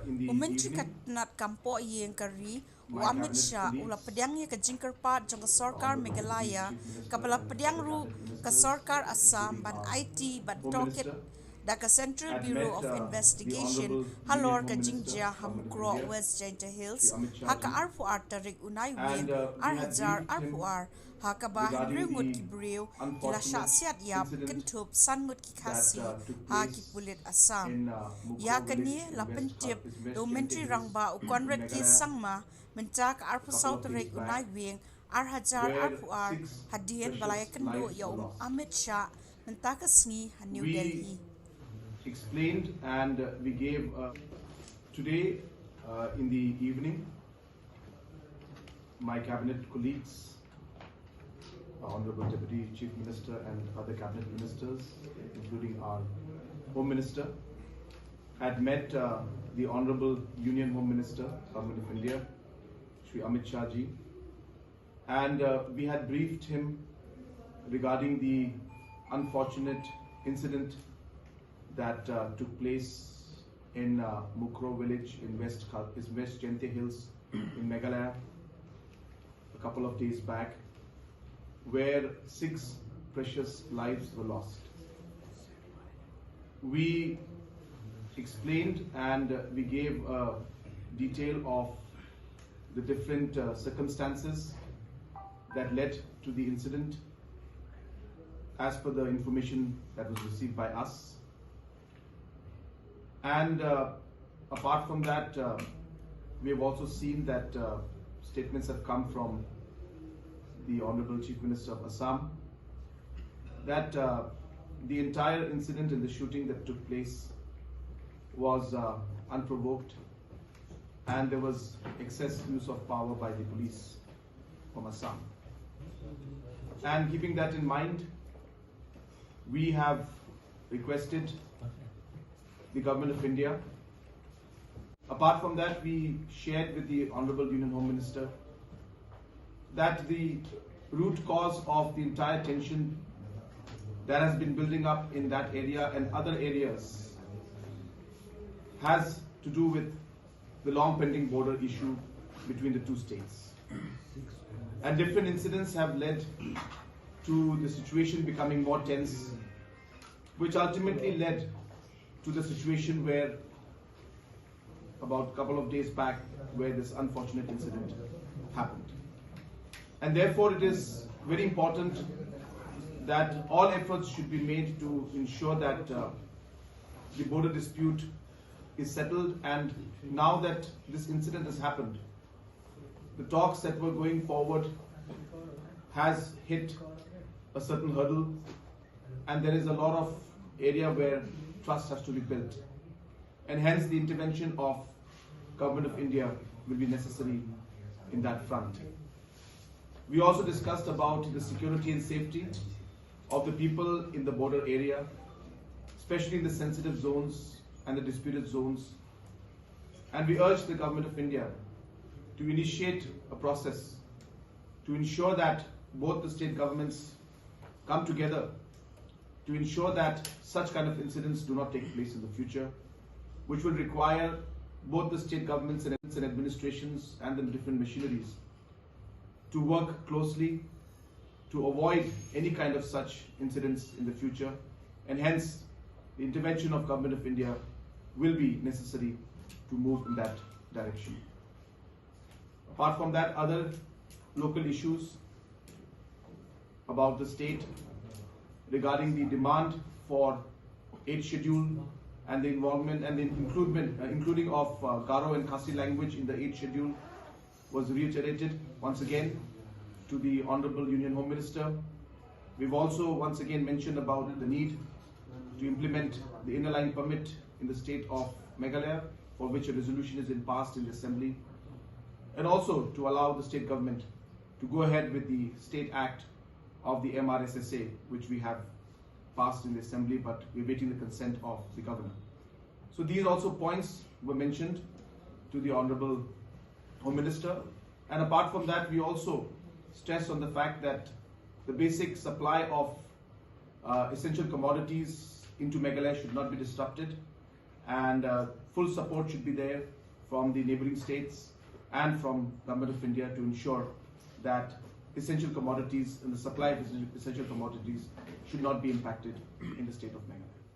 in the evening, Nat kampo yang kari my Amit cabinet Shah ula colleagues, Pdiang ya ke jingkerpat jong ke the Sarkar Honorable Deputy Meghalaya Chief Minister kapala and Pdiang other ru cabinet ke ministers, Sarkar Assam including ban our IT ban Home Tohkit Minister, da ke Central had Bureau met of the Investigation Honorable Union Halor Home ke Minister, Jingjia Government of Mukroh India, West Jaintia Shri Hills Amit Shah haka ji, arfu tarik unai wing and we had hajar briefed him haka ba regarding ngut the ki breu kila sha unfortunate siat yap incident kentup san ngut ki that khasi took ha ki place pulit Assam in ya Mukroh village kani in la pentip West do Jente mentri Hills rangba ukon in ret ki Meghalaya sangma mentak a arfu couple south of days rek back, unai wing hajar where ar 6 hadian balaya precious kendo lives ya were lost. Amit Shah mentaka sngi ha New We Delhi explained and we gave today in the evening, my cabinet colleagues, Honorable Deputy Chief Minister and other cabinet ministers, including our Home Minister, had met the Honorable Union Home Minister, Government of India, Shri Amit Shah ji, and we had briefed him regarding the unfortunate incident that took place in Mukroh village in West Jente Hills in Meghalaya a couple of days back, where 6 precious lives were lost. We explained and we gave a detail of the different circumstances that led to the incident as per the information that was received by us. And apart from that, we have also seen that statements have come from the Honorable Chief Minister of Assam that the entire incident in the shooting that took place was unprovoked, and there was excess use of power by the police from Assam. And keeping that in mind, we have requested the Government of India. Apart from that, we shared with the Honorable Union Home Minister that the root cause of the entire tension that has been building up in that area and other areas has to do with the long pending border issue between the two states. And different incidents have led to the situation becoming more tense, which ultimately led to the situation where about a couple of days back where this unfortunate incident happened. And therefore it is very important that all efforts should be made to ensure that the border dispute is settled, and now that this incident has happened, the talks that were going forward has hit a certain hurdle, and there is a lot of area where trust has to be built, and hence the intervention of Government of India will be necessary in that front. We also discussed about the security and safety of the people in the border area, especially in the sensitive zones and the disputed zones, and we urged the Government of India to initiate a process to ensure that both the state governments come together to ensure that such kind of incidents do not take place in the future, which will require both the state governments and administrations and the different machineries to work closely to avoid any kind of such incidents in the future, and hence the intervention of Government of India will be necessary to move in that direction. Apart from that, other local issues about the state regarding the demand for 8th schedule and the involvement and the including of Garo and Khasi language in the 8th schedule was reiterated once again to the Honorable Union Home Minister. We've also once again mentioned about the need to implement the inner line permit in the state of Meghalaya, for which a resolution is passed in the Assembly, and also to allow the state government to go ahead with the State Act of the MRSSA, which we have passed in the Assembly, but we're waiting the consent of the Governor. So these also points were mentioned to the Honorable Home Minister, and apart from that, we also stress on the fact that the basic supply of essential commodities into Meghalaya should not be disrupted, and full support should be there from the neighboring states and from Government of India to ensure that essential commodities and the supply of essential commodities should not be impacted in the state of Meghalaya.